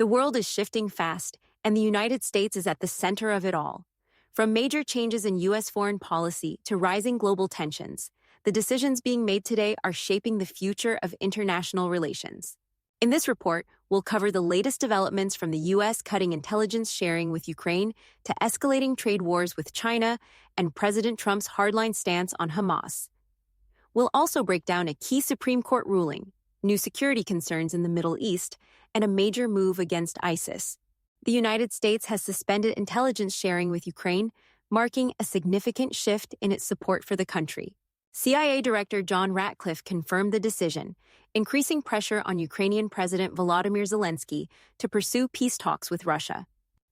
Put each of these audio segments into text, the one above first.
The world is shifting fast, and the United States is at the center of it all. From major changes in U.S. foreign policy to rising global tensions, the decisions being made today are shaping the future of international relations. In this report, we'll cover the latest developments from the U.S. cutting intelligence sharing with Ukraine to escalating trade wars with China and President Trump's hardline stance on Hamas. We'll also break down a key Supreme Court ruling, new security concerns in the Middle East, and a major move against ISIS. The United States has suspended intelligence sharing with Ukraine, marking a significant shift in its support for the country. CIA Director John Ratcliffe confirmed the decision, increasing pressure on Ukrainian President Volodymyr Zelensky to pursue peace talks with Russia.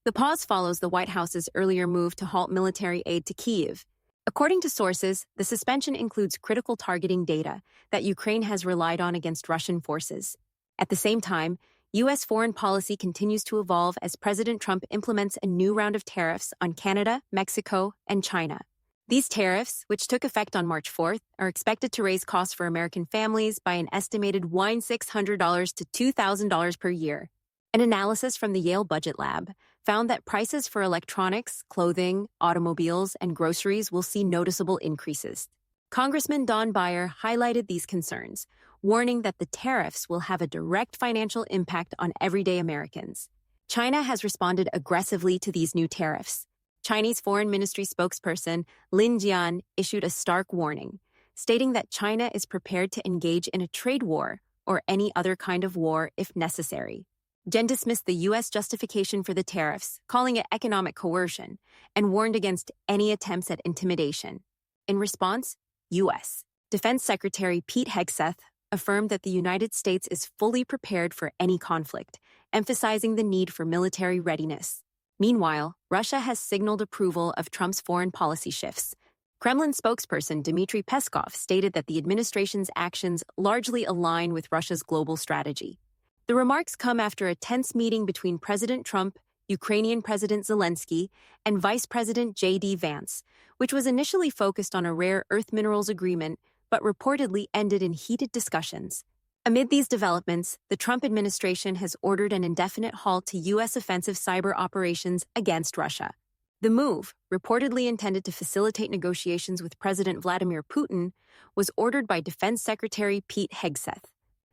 The pause follows the White House's earlier move to halt military aid to Kyiv. According to sources, the suspension includes critical targeting data that Ukraine has relied on against Russian forces. At the same time, U.S. foreign policy continues to evolve as President Trump implements a new round of tariffs on Canada, Mexico, and China. These tariffs, which took effect on March 4th, are expected to raise costs for American families by an estimated $1,600 to $2,000 per year. An analysis from the Yale Budget Lab found that prices for electronics, clothing, automobiles, and groceries will see noticeable increases. Congressman Don Beyer highlighted these concerns, warning that the tariffs will have a direct financial impact on everyday Americans. China has responded aggressively to these new tariffs. Chinese Foreign Ministry spokesperson Lin Jian issued a stark warning, stating that China is prepared to engage in a trade war or any other kind of war if necessary. Jian dismissed the U.S. justification for the tariffs, calling it economic coercion, and warned against any attempts at intimidation. In response, U.S. Defense Secretary Pete Hegseth affirmed that the United States is fully prepared for any conflict, emphasizing the need for military readiness. Meanwhile, Russia has signaled approval of Trump's foreign policy shifts. Kremlin spokesperson Dmitry Peskov stated that the administration's actions largely align with Russia's global strategy. The remarks come after a tense meeting between President Trump, Ukrainian President Zelensky, and Vice President J.D. Vance, which was initially focused on a rare earth minerals agreement but reportedly ended in heated discussions. Amid these developments, the Trump administration has ordered an indefinite halt to U.S. offensive cyber operations against Russia. The move, reportedly intended to facilitate negotiations with President Vladimir Putin, was ordered by Defense Secretary Pete Hegseth.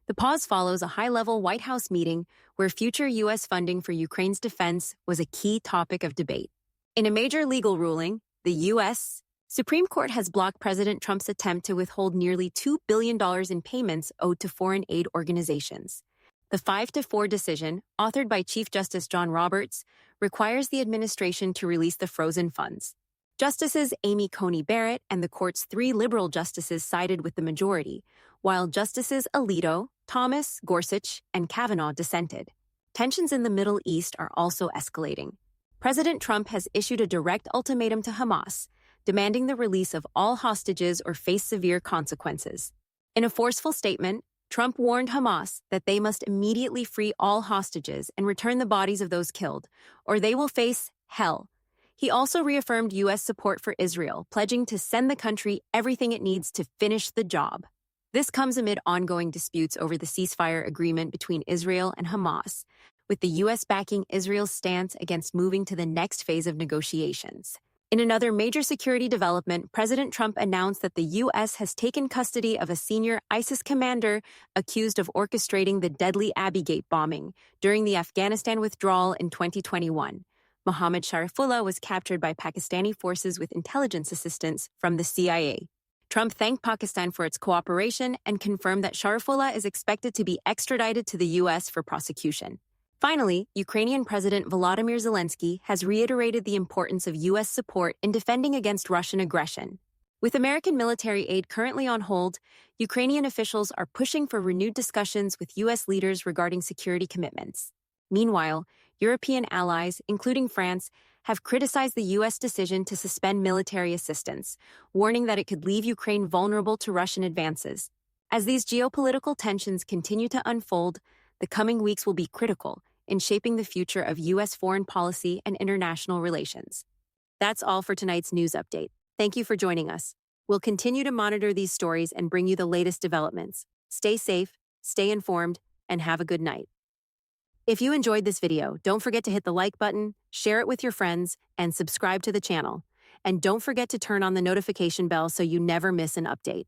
The pause follows a high-level White House meeting where future U.S. funding for Ukraine's defense was a key topic of debate. In a major legal ruling, the U.S. Supreme Court has blocked President Trump's attempt to withhold nearly $2 billion in payments owed to foreign aid organizations. The 5-4 decision, authored by Chief Justice John Roberts, requires the administration to release the frozen funds. Justices Amy Coney Barrett and the court's 3 liberal justices sided with the majority, while Justices Alito, Thomas, Gorsuch, and Kavanaugh dissented. Tensions in the Middle East are also escalating. President Trump has issued a direct ultimatum to Hamas, demanding the release of all hostages or face severe consequences. In a forceful statement, Trump warned Hamas that they must immediately free all hostages and return the bodies of those killed, or they will face hell. He also reaffirmed U.S. support for Israel, pledging to send the country everything it needs to finish the job. This comes amid ongoing disputes over the ceasefire agreement between Israel and Hamas, with the U.S. backing Israel's stance against moving to the next phase of negotiations. In another major security development, President Trump announced that the U.S. has taken custody of a senior ISIS commander accused of orchestrating the deadly Abbey Gate bombing during the Afghanistan withdrawal in 2021. Mohammad Sharifullah was captured by Pakistani forces with intelligence assistance from the CIA. Trump thanked Pakistan for its cooperation and confirmed that Sharifullah is expected to be extradited to the U.S. for prosecution. Finally, Ukrainian President Volodymyr Zelensky has reiterated the importance of U.S. support in defending against Russian aggression. With American military aid currently on hold, Ukrainian officials are pushing for renewed discussions with U.S. leaders regarding security commitments. Meanwhile, European allies, including France, have criticized the U.S. decision to suspend military assistance, warning that it could leave Ukraine vulnerable to Russian advances. As these geopolitical tensions continue to unfold, the coming weeks will be critical in shaping the future of U.S. foreign policy and international relations. That's all for tonight's news update. Thank you for joining us. We'll continue to monitor these stories and bring you the latest developments. Stay safe, stay informed, and have a good night. If you enjoyed this video, don't forget to hit the like button, share it with your friends, and subscribe to the channel. And don't forget to turn on the notification bell so you never miss an update.